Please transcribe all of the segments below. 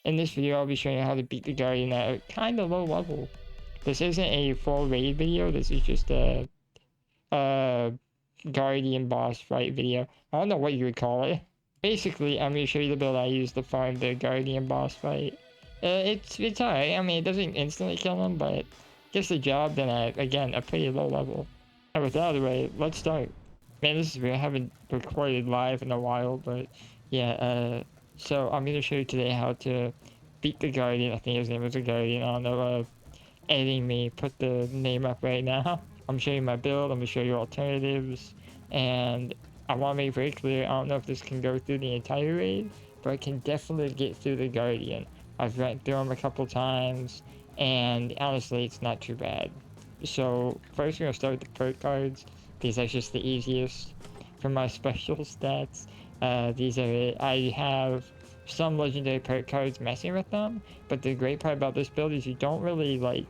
In this video, I'll be showing you how to beat the Guardian at a kind of low level. This isn't a full raid video, this is just a Guardian boss fight video. I don't know what you would call it. Basically, I'm going to show you the build I used to farm the Guardian boss fight. It's alright, I mean, it doesn't instantly kill him, but gets the job done at, again, a pretty low level. And with that out of the way, let's start. Man, this is weird, I haven't recorded live in a while, but yeah, so I'm going to show you today how to beat the Guardian. I think his name was the Guardian. I don't know, editing me, put the name up right now. I'm showing you my build, I'm going to show you alternatives, and I want to make it very clear, I don't know if this can go through the entire raid, but I can definitely get through the Guardian. I've went through him a couple times, and honestly, it's not too bad. So, first we're going to start with the perk cards, because that's just the easiest for my special stats. These are it. I have some legendary perk cards messing with them, but the great part about this build is you don't really, like,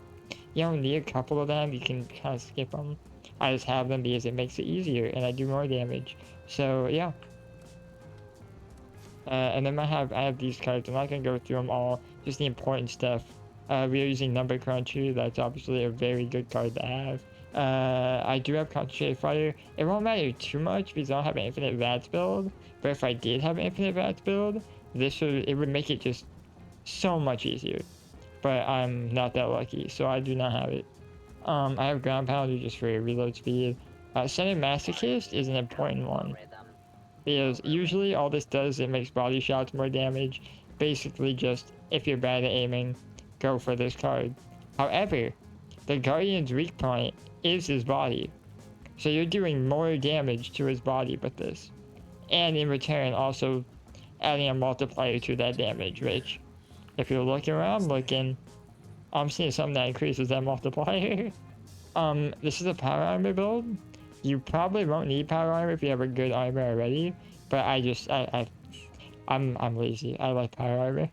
you don't need a couple of them, you can kind of skip them. I just have them because it makes it easier, and I do more damage. So, yeah. And then I have these cards. I'm not going to go through them all, just the important stuff. We are using Number Cruncher. That's obviously a very good card to have. I do have Concentrated Fire. It won't matter too much because I don't have an infinite VATS build. But if I did have an infinite VATS build, it would make it just so much easier. But I'm not that lucky, so I do not have it. I have Ground Pounder just for reload speed. Center Masochist is an important one, because usually all this does, it makes body shots more damage. Basically just, if you're bad at aiming, go for this card. However, the Guardian's weak point is his body. So you're doing more damage to his body with this. And in return, also adding a multiplier to that damage, which, if you're looking where I'm looking, I'm seeing something that increases that multiplier. This is a power armor build. You probably won't need power armor if you have a good armor already, but I'm lazy. I like power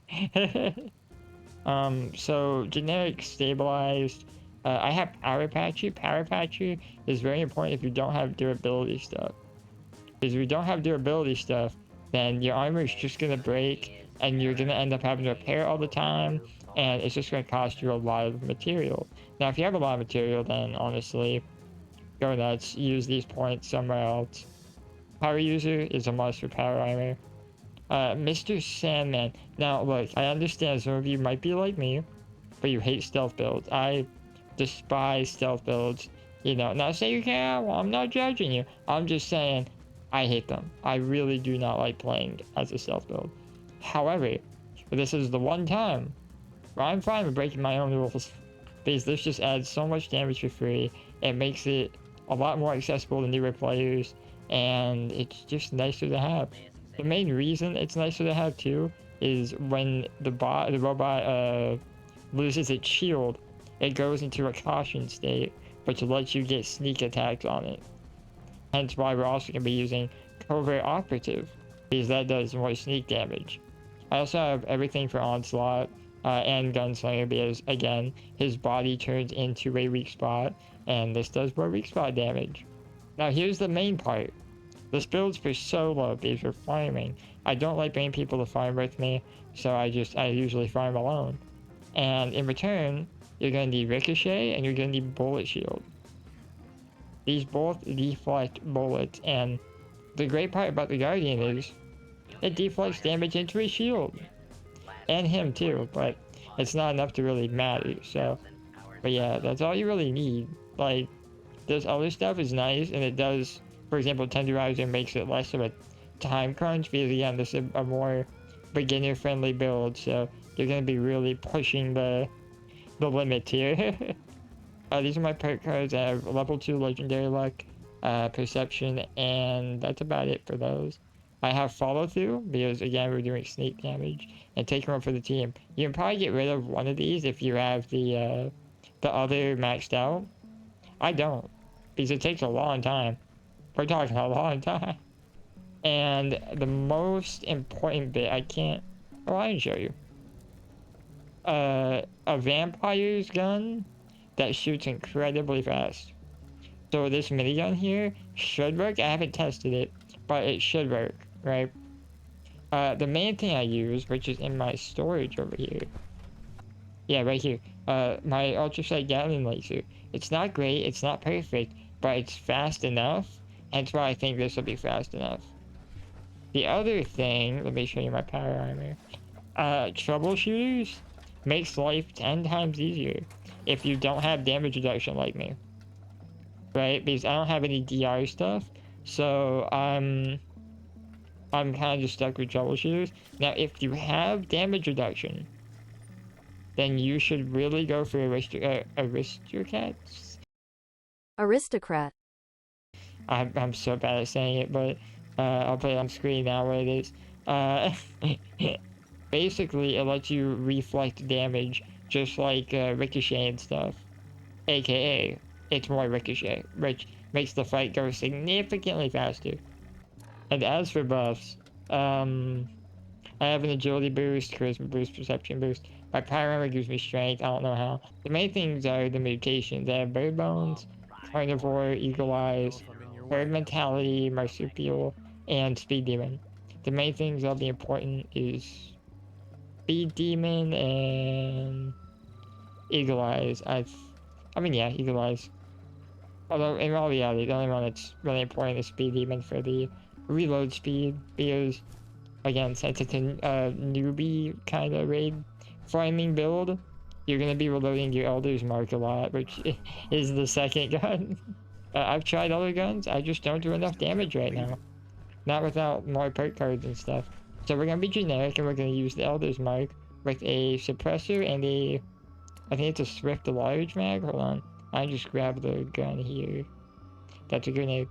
armor. So generic stabilized. I have Power Patcher. Power Patcher is very important if you don't have durability stuff. Because if you don't have durability stuff, then your armor is just gonna break, and you're gonna end up having to repair all the time, and it's just gonna cost you a lot of material. Now, if you have a lot of material, then honestly, go nuts, use these points somewhere else. Power User is a must for power armor. Mr. Sandman. Now, look, I understand some of you might be like me, but you hate stealth builds. I despise stealth builds. You know, now say you can, well, I'm not judging you. I'm just saying, I hate them. I really do not like playing as a stealth build. However, this is the one time where I'm fine with breaking my own rules, because this just adds so much damage for free. It makes it a lot more accessible to newer players, and it's just nicer to have. The main reason it's nicer to have too is when the robot loses its shield, it goes into a caution state, which lets you get sneak attacks on it. Hence why we're also going to be using Covert Operative, because that does more sneak damage. I also have everything for Onslaught and Gunslinger, because again, his body turns into a weak spot, and this does more weak spot damage. Now here's the main part. This build's for solo because we're farming. I don't like bringing people to farm with me, so I usually farm alone. And in return, you're going to need Ricochet and you're going to need Bullet Shield. These both deflect bullets, and the great part about the Guardian is it deflects damage into his shield. And him too, but it's not enough to really matter, so. But yeah, that's all you really need. Like, this other stuff is nice, and it does, for example, Tenderizer makes it less of a time crunch, because again, this is a more beginner-friendly build, so you're going to be really pushing the limit here. These are my perk cards. I have level 2 legendary luck, perception, and that's about it for those. I have follow through because again we're doing sneak damage, and take one for the team. You can probably get rid of one of these if you have the other maxed out. I don't, because it takes a long time. We're talking a long time. And the most important bit, I can show you. A vampire's gun that shoots incredibly fast. So this minigun here should work. I haven't tested it, but it should work, right? The main thing I use, which is in my storage over here. Yeah, right here. My ultrasight Gatling laser. It's not great, it's not perfect, but it's fast enough. Hence why I think this will be fast enough. The other thing, let me show you my power armor. Troubleshooters makes life 10 times easier if you don't have damage reduction like me. Right? Because I don't have any DR stuff. So I'm kind of just stuck with troubleshooters. Now, if you have damage reduction, then you should really go for aristocrats. Aristocrat. I'm so bad at saying it, but I'll put it on screen now what it is. Basically, it lets you reflect damage just like ricochet and stuff. AKA, it's more ricochet, which makes the fight go significantly faster. And as for buffs, I have an agility boost, charisma boost, perception boost. My power armor gives me strength. I don't know how. The main things are the mutations. I have bird bones, carnivore, eagle eyes, herd mentality, marsupial, and speed demon. The main things that'll be important is speed demon and eagle eyes. I mean, yeah, eagle eyes. Although in all reality, the only one that's really important is speed demon for the reload speed, because again, since it's a newbie kind of raid farming build, you're going to be reloading your Elder's Mark a lot, which is the second gun. I've tried other guns, I just don't do enough damage right now. Not without more perk cards and stuff. So we're going to be generic, and we're going to use the Elder's Mark with a suppressor and a, I think it's a Swift large mag. Hold on, I just grabbed the gun here. That's a grenade.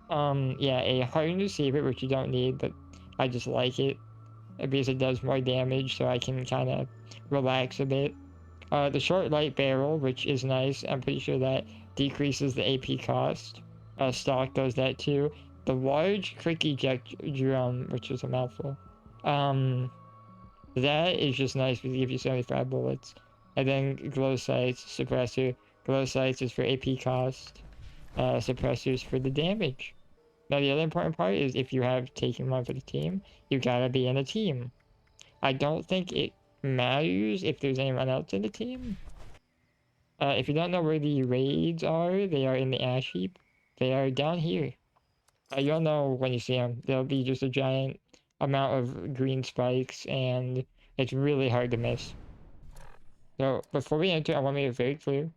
Yeah, a hardened receiver, which you don't need, but I just like it because it does more damage, so I can kind of relax a bit. The short light barrel, which is nice. I'm pretty sure that decreases the AP cost. Stock does that too. The large quick eject drum, which is a mouthful. That is just nice because it gives you 75 bullets. And then glow sights, suppressor. Glow sights is for AP cost. Suppressors for the damage. Now, the other important part is if you have taken one for the team, you gotta be in a team. I don't think it matters if there's anyone else in the team. If you don't know where the raids are, they are in the ash heap. They are down here. You'll know when you see them. There'll be just a giant amount of green spikes, and it's really hard to miss. So, before we enter, I want to make it very clear.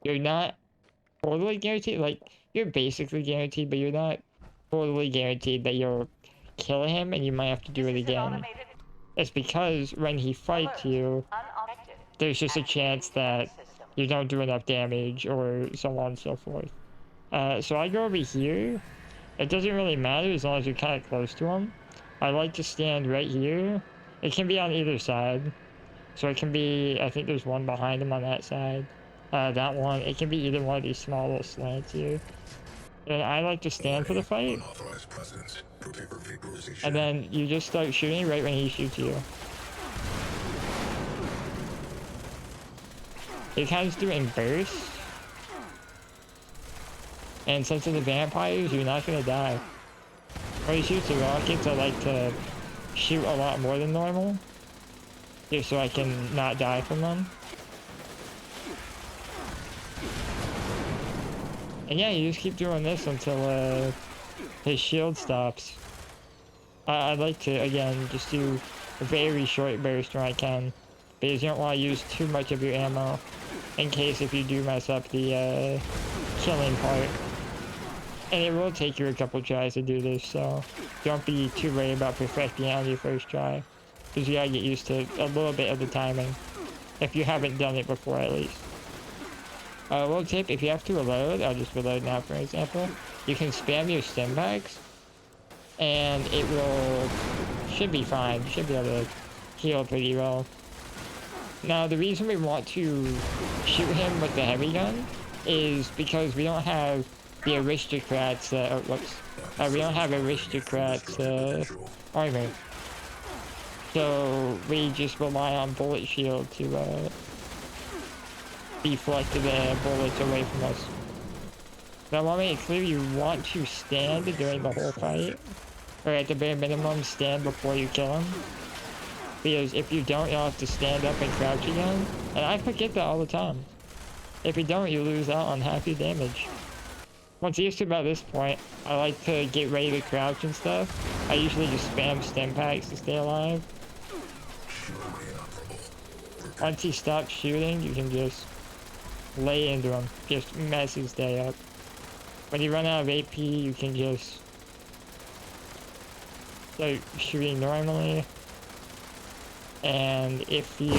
You're not totally guaranteed, like, you're basically guaranteed, but you're not totally guaranteed that you'll kill him and you might have to do it again. It's because when he fights you, there's just a chance that you don't do enough damage or so on and so forth. So I go over here. It doesn't really matter as long as you're kind of close to him. I like to stand right here. It can be on either side. So it can be, I think there's one behind him on that side. That one, it can be either one of these small little slants here. And I like to stand for the fight. And then you just start shooting right when he shoots you. You kind of just do it in bursts. And since it's the vampires, you're not gonna die. When he shoots the rockets, I like to shoot a lot more than normal. Just so I can not die from them. And yeah, you just keep doing this until his shield stops. I'd like to, again, just do a very short burst when I can. Because you don't want to use too much of your ammo. In case if you do mess up the killing part. And it will take you a couple tries to do this, so don't be too worried about perfecting it on your first try. Because you gotta get used to a little bit of the timing. If you haven't done it before, at least. A little tip, if you have to reload, I'll just reload now for example. You can spam your stim packs. And it should be fine. You should be able to heal pretty well. Now, the reason we want to shoot him with the heavy gun is because we don't have the aristocrats, we don't have aristocrats, armor. So, we just rely on bullet shield to, deflect the bullets away from us. Now, I want to make it clear you want to stand during the whole fight. or at the bare minimum, stand before you kill him. Because if you don't, you'll have to stand up and crouch again. And I forget that all the time. If you don't, you lose out on half your damage. Once used to about this point, I like to get ready to crouch and stuff. I usually just spam stim packs to stay alive. Once he stops shooting, you can just lay into him. Just mess his day up. When you run out of AP, you can just start shooting normally. And if you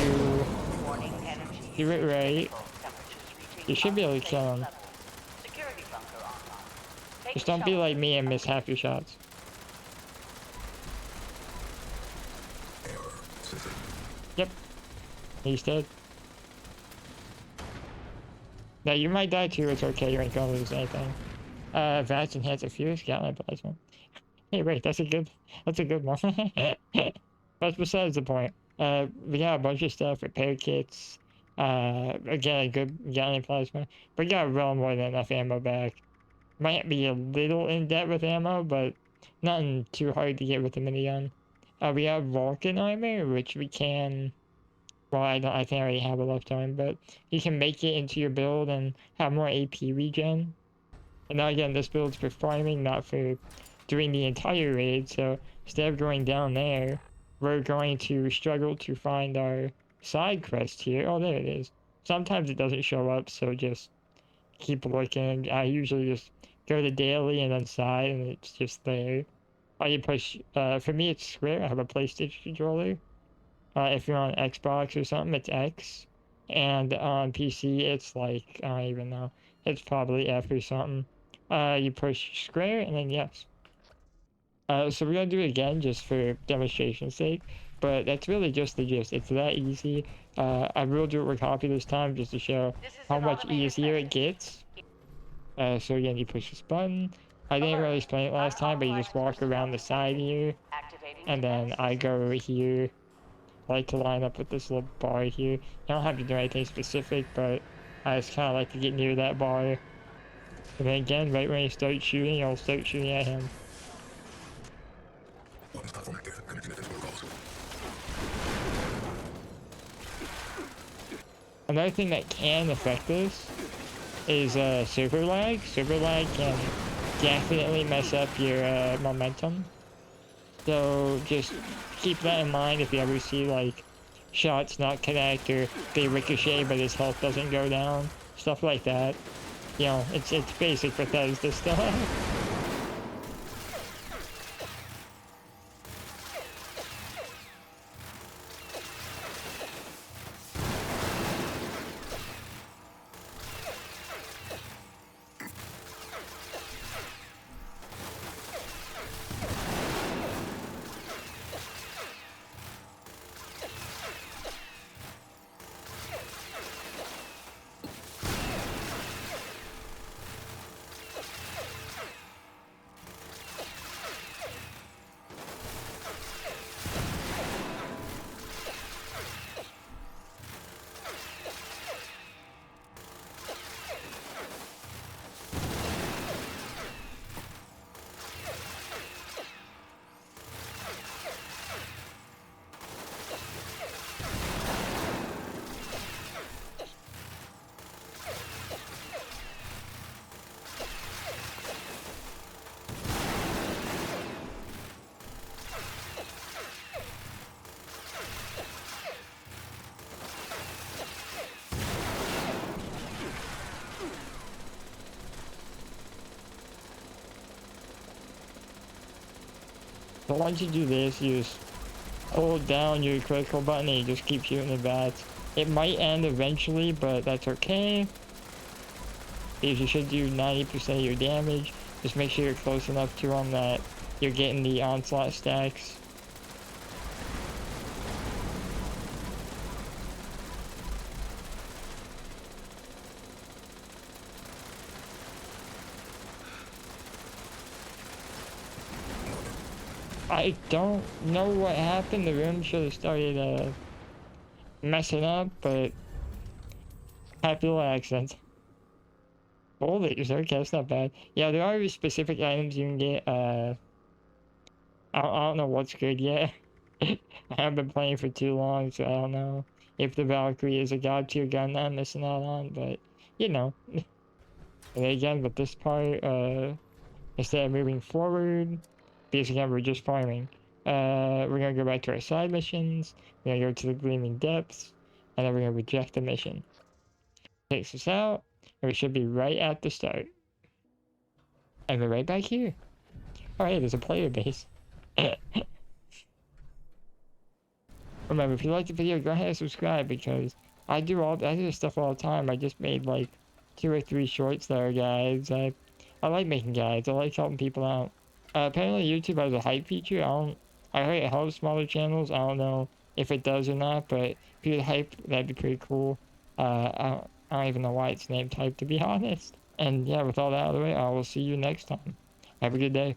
do it right, you should be able to kill him. Just don't be like me and miss half your shots. Yep. He's dead. Now you might die too, it's okay, you ain't gonna lose anything. Vats enhance a fuse, Gatling plasma. Hey wait, that's a good one. But besides the point. We got a bunch of stuff, repair kits, again a good Gatling plasma. We got well more than enough ammo back. Might be a little in debt with ammo, but nothing too hard to get with the minigun. We have Vulcan armor, which we can. Well, I think I already have a lifetime, but you can make it into your build and have more AP regen. And now again, this build's for farming, not for doing the entire raid. So instead of going down there, we're going to struggle to find our side quest here. Oh, there it is. Sometimes it doesn't show up, so just keep looking. I usually just go to daily and then side, and it's just there. You push, for me it's square. I have a PlayStation controller. If you're on Xbox or something, it's X. And on PC, it's like, I don't even know. It's probably F or something. You push square, and then yes. So we're gonna do it again just for demonstration's sake. But that's really just the gist. It's that easy. I will do it with copy this time just to show how much easier it gets. So again, you push this button. I didn't really explain it last time, but you just walk around the side here. And then I go here. I like to line up with this little bar here. You don't have to do anything specific, but I just kind of like to get near that bar. And then again, right when you start shooting, I'll start shooting at him. Another thing that can affect this is server lag. Server lag can definitely mess up your momentum. So just keep that in mind if you ever see like shots not connect or they ricochet but his health doesn't go down. Stuff like that. You know, it's basic Bethesda stuff. So once you do this, you just hold down your critical button and you just keep shooting the bats. It might end eventually, but that's okay. Because you should do 90% of your damage. Just make sure you're close enough to them that you're getting the onslaught stacks. I don't know what happened. The room should have started messing up, but happy little accident. Boulders, okay, that's not bad. Yeah, there are specific items you can get I don't know what's good yet. I haven't been playing for too long, so I don't know if the Valkyrie is a god tier gun that I'm missing out on, but you know. And again, with this part, instead of moving forward, because again, we're just farming, we're gonna go back to our side missions, we're gonna go to the Gleaming Depths, and then we're gonna reject the mission. Takes us out, and we should be right at the start. And we're right back here. Alright, there's a player base. Remember, if you like the video, go ahead and subscribe because I do this stuff all the time. I just made like 2 or 3 shorts that are guides. I like making guides. I like helping people out. Apparently YouTube has a hype feature. I heard it helps smaller channels. I don't know if it does or not, but if you could hype, that'd be pretty cool. I don't even know why it's named hype, to be honest. And yeah, with all that out of the way, I will see you next time. Have a good day.